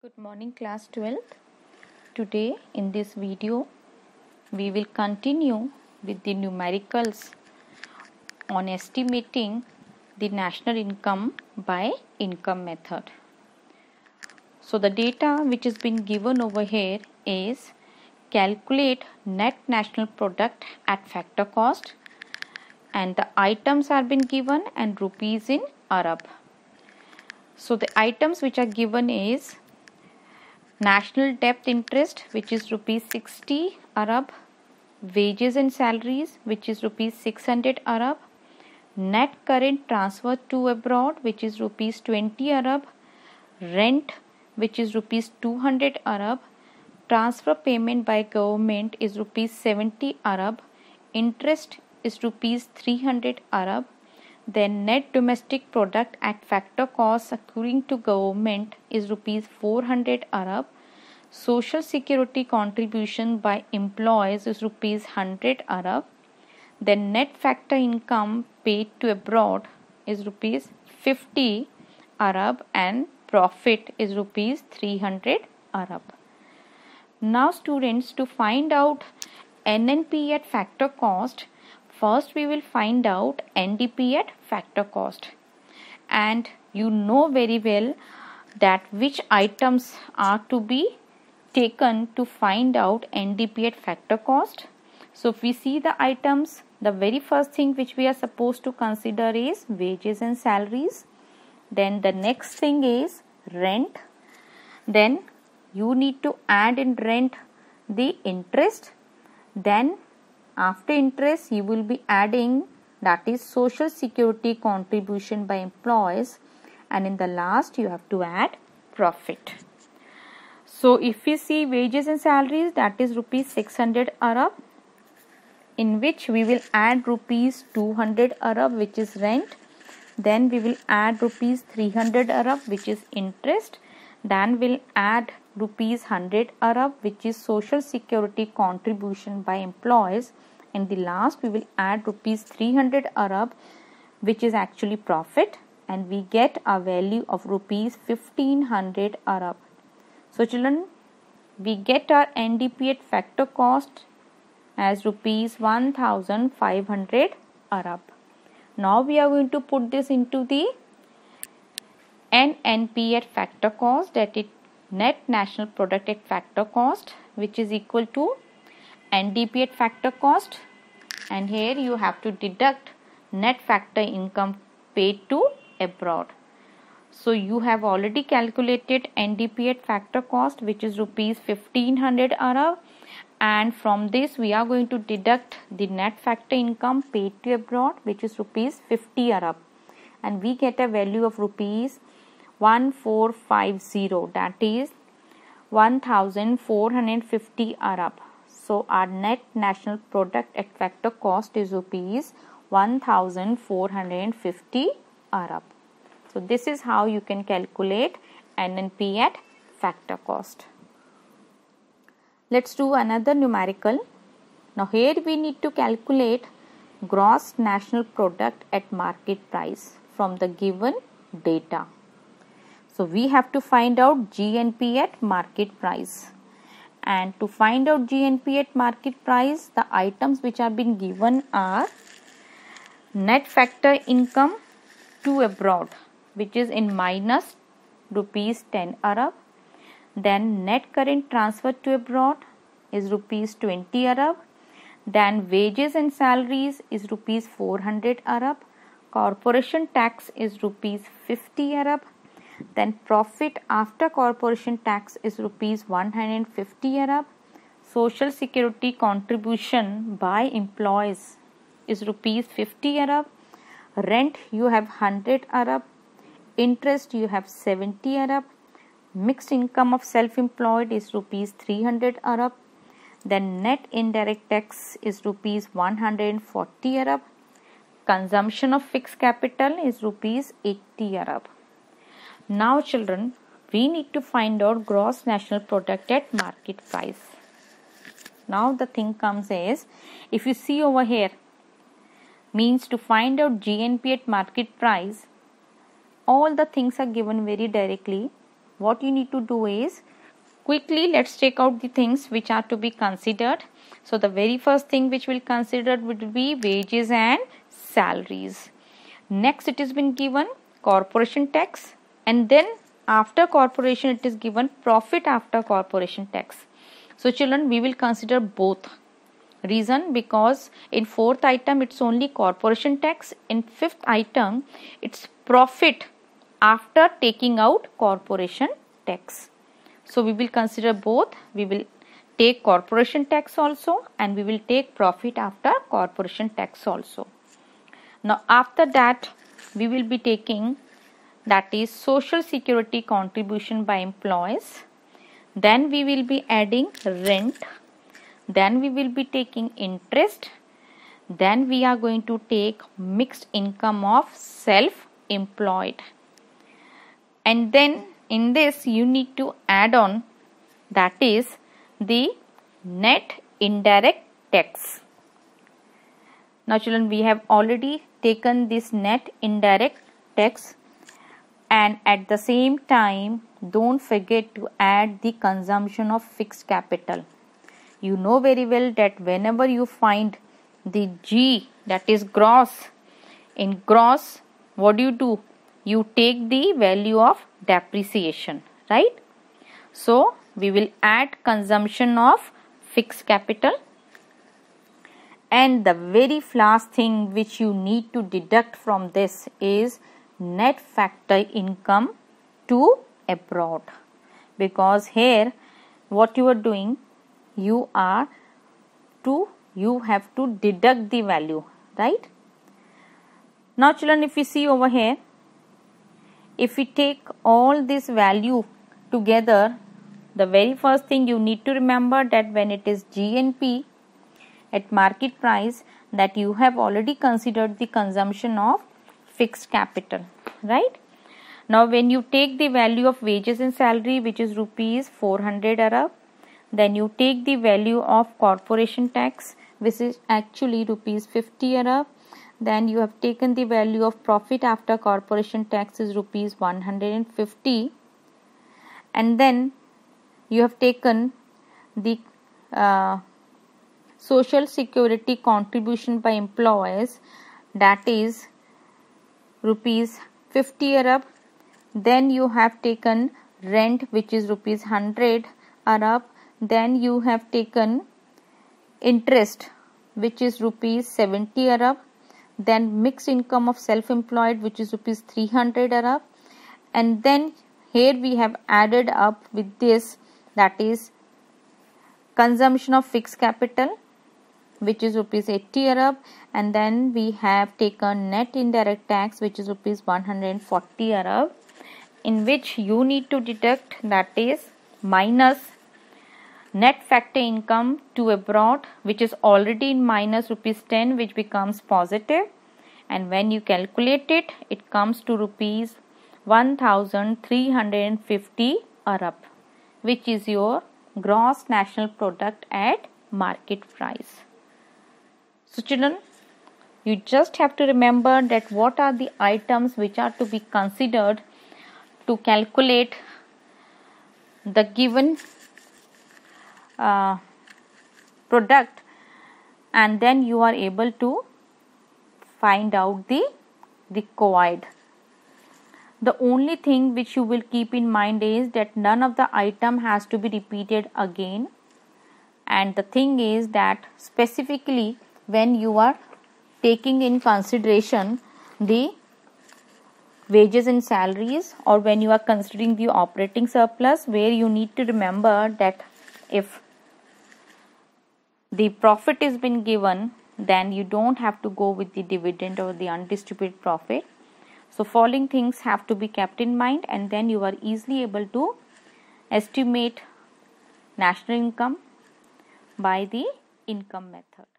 Good morning class 12th. Today in this video we will continue with the numericals on estimating the national income by income method. So the data which has been given over here is calculate net national product at factor cost, and the items are been given and rupees in Arab. So the items which are given is national debt interest, which is rupees 60 Arab, wages and salaries, which is rupees 600 Arab, net current transfer to abroad, which is rupees 20 Arab, rent, which is rupees 200 Arab, transfer payment by government is rupees 70 Arab, interest is rupees 300 Arab, then net domestic product at factor cost accruing to government is rupees 400 Arab, social security contribution by employees is rupees 100 Arab, then net factor income paid to abroad is rupees 50 Arab, and profit is rupees 300 Arab. Now students, to find out NNP at factor cost, first we will find out NDP at factor cost, and you know very well that which items are to be taken to find out NDP at factor cost. So if we see the items, the very first thing which we are supposed to consider is wages and salaries. Then the next thing is rent. Then you need to add in rent the interest. Then after interest you will be adding, that is social security contribution by employees, and in the last you have to add profit. So if we see wages and salaries, that is rupees 600 Arab, in which we will add rupees 200 Arab, which is rent. Then we will add rupees 300 Arab, which is interest. Then we'll add rupees 100 Arab, which is social security contribution by employees. In the last we will add rupees 300 Arab, which is actually profit, and we get a value of rupees 1500 Arab. So children, we get our NDP at factor cost as rupees 1500 Arab. Now we are going to put this into the NNP at factor cost, that is net national product at factor cost, which is equal to NDP at factor cost, and here you have to deduct net factor income paid to abroad. So you have already calculated NDP at factor cost, which is rupees 1500 Arab, and from this we are going to deduct the net factor income paid to abroad, which is rupees 50 Arab, and we get a value of rupees 1450, that is 1450 Arab. So our net national product at factor cost is rupees 1450 Arab. So this is how you can calculate NNP at factor cost. Let's do another numerical. Now here we need to calculate gross national product at market price from the given data. So we have to find out GNP at market price, and to find out GNP at market price, the items which have been given are net factor income to abroad, which is in minus rupees 10 Arab. Then net current transfer to abroad is rupees 20 Arab. Then wages and salaries is rupees 400 Arab. Corporation tax is rupees 50 Arab. Then profit after corporation tax is rupees 150 Arab. Social security contribution by employees is rupees 50 Arab. Rent you have 100 Arab. Interest you have 70 Arab. Mixed income of self-employed is rupees 300 Arab. Then net indirect tax is rupees 140 Arab. Consumption of fixed capital is rupees 80 Arab. Now children, we need to find out gross national product at market price. Now the thing comes is, if you see over here, means to find out GNP at market price, all the things are given very directly. what you need to do is quickly let's check out the things which are to be considered. So the very first thing which we'll consider would be wages and salaries. Next it has been given corporation tax, and then after corporation it is given profit after corporation tax. So children, we will consider both. Reason, because in fourth item it's only corporation tax, in fifth item it's profit after taking out corporation tax. So we will consider both. We will take corporation tax also and we will take profit after corporation tax also. Now after that we will be taking, that is, social security contribution by employees. Then we will be adding rent. Then we will be taking interest. Then we are going to take mixed income of self-employed. And then in this you need to add on, that is, the net indirect tax. Now children, we have already taken this net indirect tax, and at the same time don't forget to add the consumption of fixed capital. You know very well that whenever you find the G, that is gross, in gross what do? You take the value of depreciation, right? So we will add consumption of fixed capital, and the very last thing which you need to deduct from this is net factor income to abroad, because here what you are doing, you have to deduct the value, right? Now children, if we see over here, if we take all this value together, the very first thing you need to remember that when it is GNP at market price, that you have already considered the consumption of fixed capital, right? Now when you take the value of wages and salary, which is rupees 400 Arab, then you take the value of corporation tax, which is actually rupees 50 Arab. Then you have taken the value of profit after corporation tax is rupees 150, and then you have taken the social security contribution by employees, that is rupees 50 Arab. Then you have taken rent, which is rupees 100 Arab. Then you have taken interest, which is rupees 70 Arab. Then mixed income of self-employed, which is rupees 300 Arab. And then here we have added up with this, that is consumption of fixed capital, which is rupees 80 Arab. And then we have taken net indirect tax, which is rupees 140 Arab, in which you need to deduct, that is minus net factor income to abroad, which is already in minus rupees 10, which becomes positive, and when you calculate it, it comes to rupees 1350 Arab, which is your gross national product at market price. So children, you just have to remember that what are the items which are to be considered to calculate the given product, and then you are able to find out the required. The only thing which you will keep in mind is that none of the item has to be repeated again, and the thing is that specifically when you are taking in consideration the wages and salaries, or when you are considering the operating surplus, where you need to remember that if the profit is been given, then you don't have to go with the dividend or the undistributed profit. So following things have to be kept in mind, and then you are easily able to estimate national income by the income method.